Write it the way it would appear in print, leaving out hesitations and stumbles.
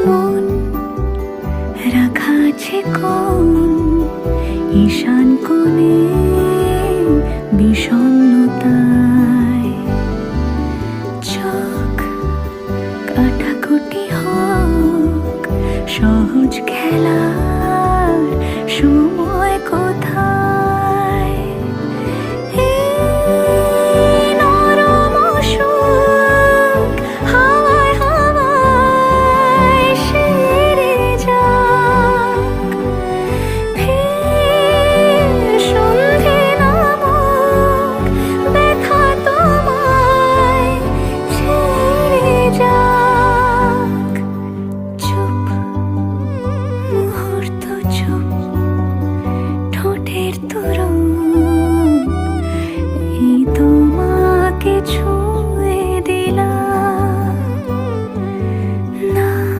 মন রাখা আছে কোন ঈশান কোণে বিষণ্ণতায়। চোখ কাটাকুটি হোক, সহজ খেলার সময় কোথায়।